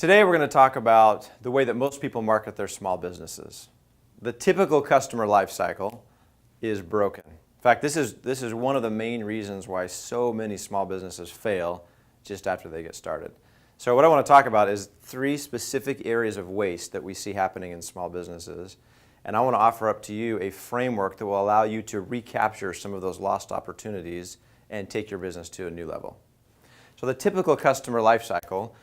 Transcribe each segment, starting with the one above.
Today we're going to talk about the way that most people market their small businesses. The typical customer life cycle is broken. In fact, this is one of the main reasons why so many small businesses fail just after they get started. So what I want to talk about is 3 specific areas of waste that we see happening in small businesses. And I want to offer up to you a framework that will allow you to recapture some of those lost opportunities and take your business to a new level. So the typical customer life cycle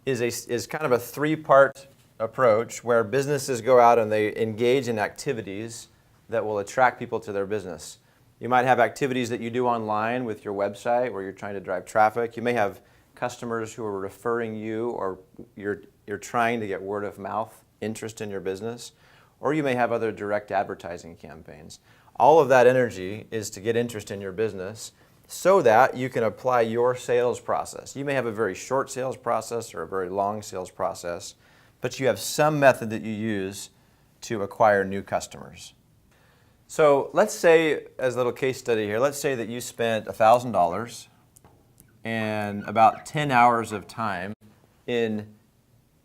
is kind of a 3-part approach where businesses go out and they engage in activities that will attract people to their business. You might have activities that you do online with your website where you're trying to drive traffic. You may have customers who are referring you, or you're trying to get word of mouth interest in your business, or you may have other direct advertising campaigns. All of that energy is to get interest in your business so that you can apply your sales process. You may have a very short sales process or a very long sales process, but you have some method that you use to acquire new customers. So let's say, as a little case study here, let's say that you spent $1,000 and about 10 hours of time in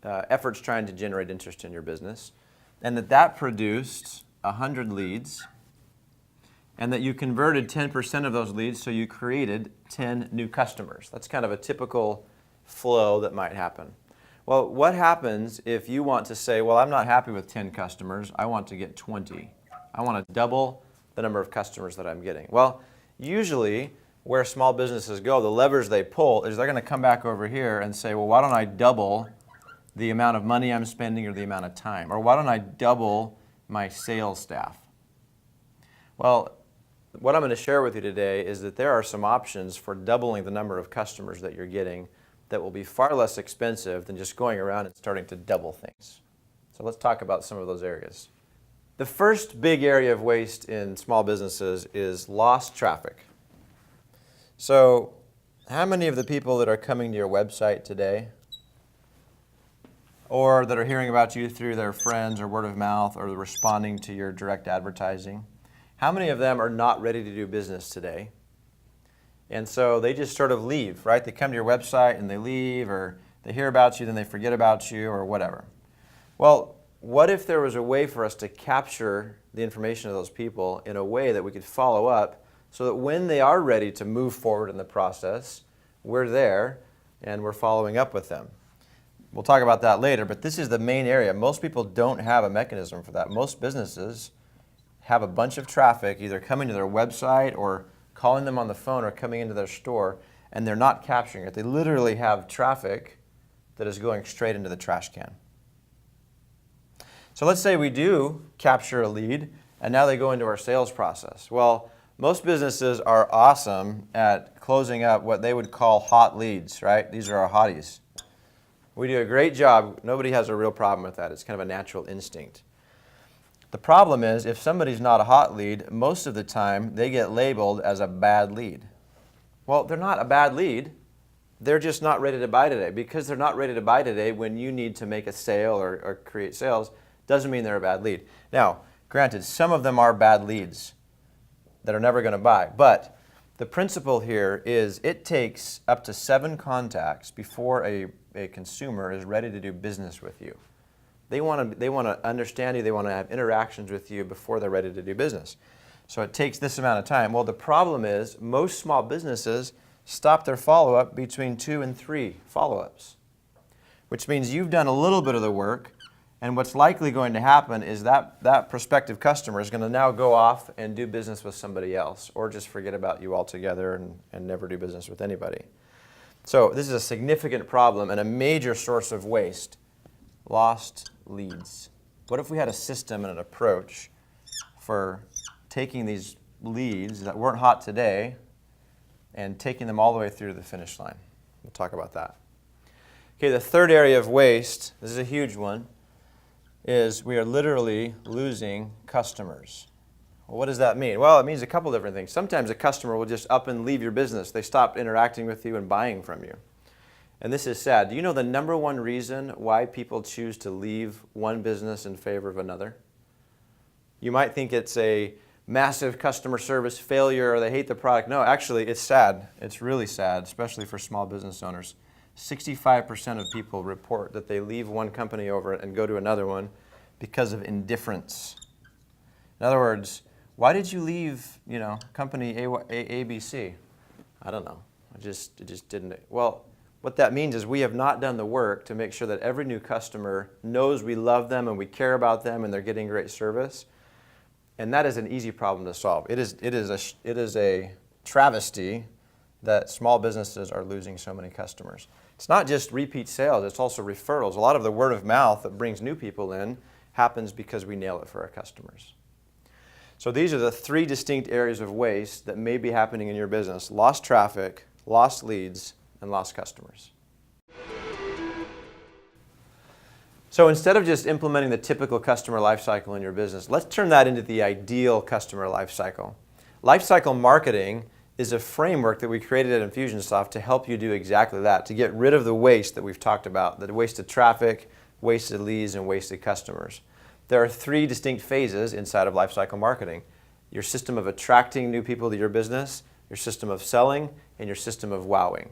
efforts trying to generate interest in your business, and that produced 100 leads, and that you converted 10% of those leads, so you created 10 new customers. That's kind of a typical flow that might happen. Well, what happens if you want to say, well, I'm not happy with 10 customers, I want to get 20. I want to double the number of customers that I'm getting. Well, usually where small businesses go, the levers they pull is they're going to come back over here and say, well, why don't I double the amount of money I'm spending or the amount of time? Or why don't I double my sales staff? Well, what I'm going to share with you today is that there are some options for doubling the number of customers that you're getting that will be far less expensive than just going around and starting to double things. So let's talk about some of those areas. The first big area of waste in small businesses is lost traffic. So how many of the people that are coming to your website today, or that are hearing about you through their friends or word of mouth, or responding to your direct advertising, how many of them are not ready to do business today? And so they just sort of leave, right? They come to your website and they leave, or they hear about you, then they forget about you, or whatever. Well, what if there was a way for us to capture the information of those people in a way that we could follow up so that when they are ready to move forward in the process, we're there and we're following up with them? We'll talk about that later, but this is the main area. Most people don't have a mechanism for that. Most businesses have a bunch of traffic either coming to their website or calling them on the phone or coming into their store, and they're not capturing it. They literally have traffic that is going straight into the trash can. So let's say we do capture a lead, and now they go into our sales process. Well, most businesses are awesome at closing up what they would call hot leads, right? These are our hotties. We do a great job. Nobody has a real problem with that. It's kind of a natural instinct. The problem is, if somebody's not a hot lead, most of the time they get labeled as a bad lead. Well, they're not a bad lead. They're just not ready to buy today. Because they're not ready to buy today when you need to make a sale or create sales, doesn't mean they're a bad lead. Now, granted, some of them are bad leads that are never going to buy. But the principle here is it takes up to 7 contacts before a consumer is ready to do business with you. They want to understand you. They want to have interactions with you before they're ready to do business. So it takes this amount of time. Well, the problem is most small businesses stop their follow-up between 2 and 3 follow-ups, which means you've done a little bit of the work, and what's likely going to happen is that prospective customer is going to now go off and do business with somebody else, or just forget about you altogether and never do business with anybody. So this is a significant problem and a major source of waste. Lost leads. What if we had a system and an approach for taking these leads that weren't hot today and taking them all the way through to the finish line? We'll talk about that. Okay, the third area of waste, this is a huge one, is we are literally losing customers. Well, what does that mean? Well, it means a couple different things. Sometimes a customer will just up and leave your business. They stop interacting with you and buying from you. And this is sad. Do you know the number one reason why people choose to leave one business in favor of another? You might think it's a massive customer service failure or they hate the product. No, actually, it's sad. It's really sad, especially for small business owners. 65% of people report that they leave one company over and go to another one because of indifference. In other words, why did you leave, company ABC? I don't know. It just didn't. Well, what that means is we have not done the work to make sure that every new customer knows we love them and we care about them and they're getting great service. And that is an easy problem to solve. It is a travesty that small businesses are losing so many customers. It's not just repeat sales, it's also referrals. A lot of the word of mouth that brings new people in happens because we nail it for our customers. So these are the 3 distinct areas of waste that may be happening in your business: lost traffic, lost leads, and lost customers. So instead of just implementing the typical customer lifecycle in your business, let's turn that into the ideal customer lifecycle. Lifecycle marketing is a framework that we created at Infusionsoft to help you do exactly that, to get rid of the waste that we've talked about, the wasted traffic, wasted leads, and wasted customers. There are 3 distinct phases inside of lifecycle marketing: your system of attracting new people to your business, your system of selling, and your system of wowing.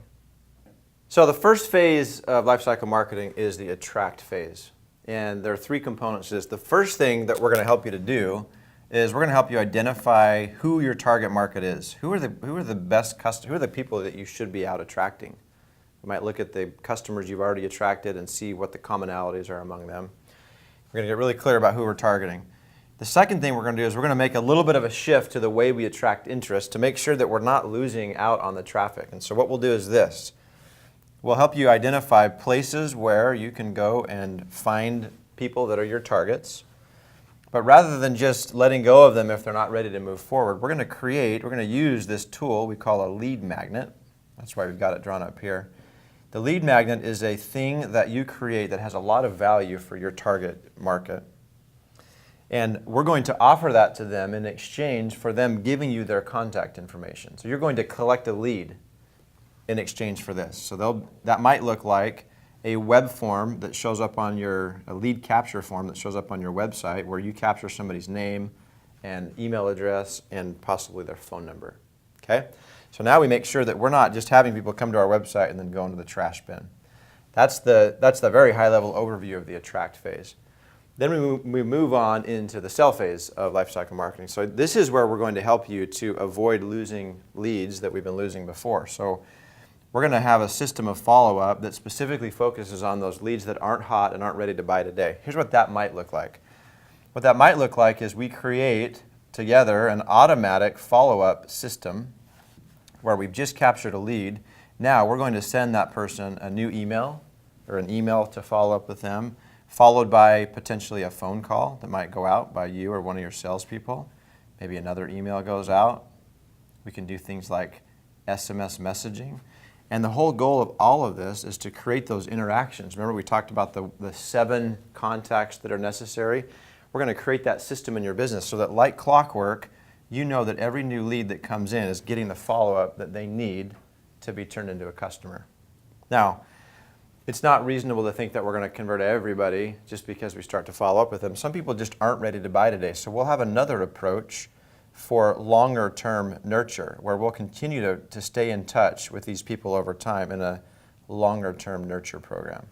So the first phase of lifecycle marketing is the attract phase. And there are 3 components to this. The first thing that we're going to help you to do is we're going to help you identify who your target market is. Who are the best customers? Who are the people that you should be out attracting? You might look at the customers you've already attracted and see what the commonalities are among them. We're going to get really clear about who we're targeting. The second thing we're going to do is we're going to make a little bit of a shift to the way we attract interest to make sure that we're not losing out on the traffic. And so what we'll do is this. We'll help you identify places where you can go and find people that are your targets. But rather than just letting go of them if they're not ready to move forward, we're going to use this tool we call a lead magnet. That's why we've got it drawn up here. The lead magnet is a thing that you create that has a lot of value for your target market. And we're going to offer that to them in exchange for them giving you their contact information. So you're going to collect a lead in exchange for this. So that might look like a web form that shows up on a lead capture form that shows up on your website where you capture somebody's name and email address and possibly their phone number. Okay? So now we make sure that we're not just having people come to our website and then go into the trash bin. That's the very high level overview of the attract phase. Then we move on into the sell phase of lifecycle marketing. So this is where we're going to help you to avoid losing leads that we've been losing before. So we're going to have a system of follow-up that specifically focuses on those leads that aren't hot and aren't ready to buy today. Here's what that might look like. What that might look like is we create together an automatic follow-up system where we've just captured a lead. Now we're going to send that person a new email or an email to follow up with them, followed by potentially a phone call that might go out by you or one of your salespeople. Maybe another email goes out. We can do things like SMS messaging. And the whole goal of all of this is to create those interactions. Remember we talked about the 7 contacts that are necessary? We're going to create that system in your business so that like clockwork, you know that every new lead that comes in is getting the follow-up that they need to be turned into a customer. Now, it's not reasonable to think that we're going to convert everybody just because we start to follow up with them. Some people just aren't ready to buy today. So we'll have another approach for longer term nurture where we'll continue to stay in touch with these people over time in a longer term nurture program.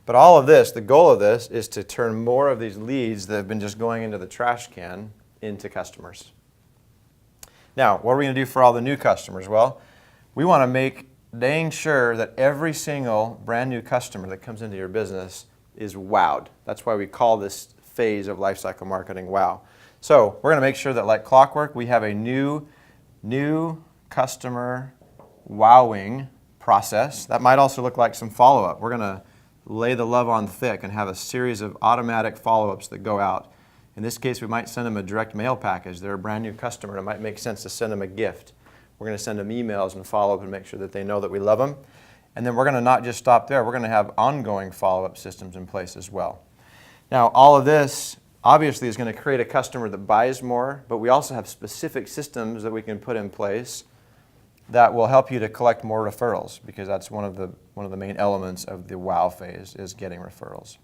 But all of this, the goal of this is to turn more of these leads that have been just going into the trash can into customers. Now, what are we going to do for all the new customers? Well, we want to make dang sure that every single brand new customer that comes into your business is wowed. That's why we call this phase of lifecycle marketing wow. So we're going to make sure that like clockwork, we have a new customer wowing process. That might also look like some follow-up. We're going to lay the love on thick and have a series of automatic follow-ups that go out. In this case, we might send them a direct mail package. They're a brand new customer. It might make sense to send them a gift. We're going to send them emails and follow up and make sure that they know that we love them. And then we're going to not just stop there. We're going to have ongoing follow-up systems in place as well. Now, all of this obviously is going to create a customer that buys more, but we also have specific systems that we can put in place that will help you to collect more referrals because that's one of the main elements of the wow phase is getting referrals.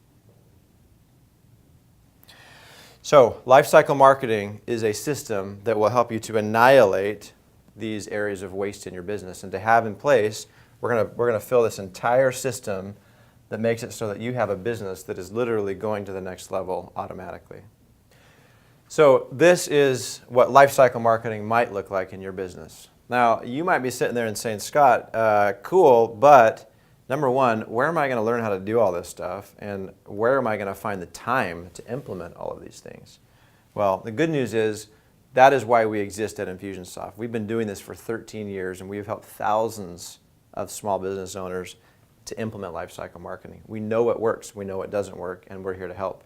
So, lifecycle marketing is a system that will help you to annihilate these areas of waste in your business and to have in place We're gonna fill this entire system that makes it so that you have a business that is literally going to the next level automatically. So this is what lifecycle marketing might look like in your business. Now, you might be sitting there and saying, Scott, cool, but number one, where am I going to learn how to do all this stuff? And where am I going to find the time to implement all of these things? Well, the good news is that is why we exist at Infusionsoft. We've been doing this for 13 years, and we've helped thousands of small business owners to implement lifecycle marketing. We know what works, we know what doesn't work, and we're here to help.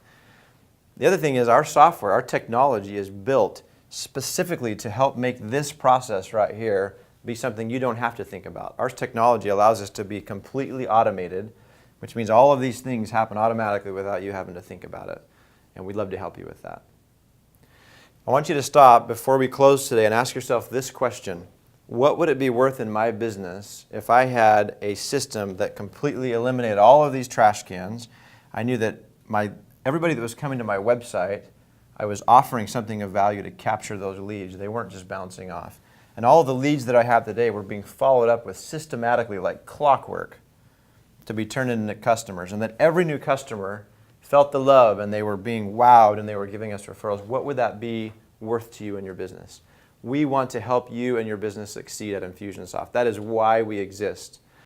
The other thing is our software, our technology is built specifically to help make this process right here be something you don't have to think about. Our technology allows us to be completely automated, which means all of these things happen automatically without you having to think about it. And we'd love to help you with that. I want you to stop before we close today and ask yourself this question. What would it be worth in my business if I had a system that completely eliminated all of these trash cans? I knew that everybody that was coming to my website, I was offering something of value to capture those leads. They weren't just bouncing off. And all of the leads that I have today were being followed up with systematically like clockwork to be turned into customers. And that every new customer felt the love and they were being wowed and they were giving us referrals. What would that be worth to you and your business? We want to help you and your business succeed at Infusionsoft. That is why we exist.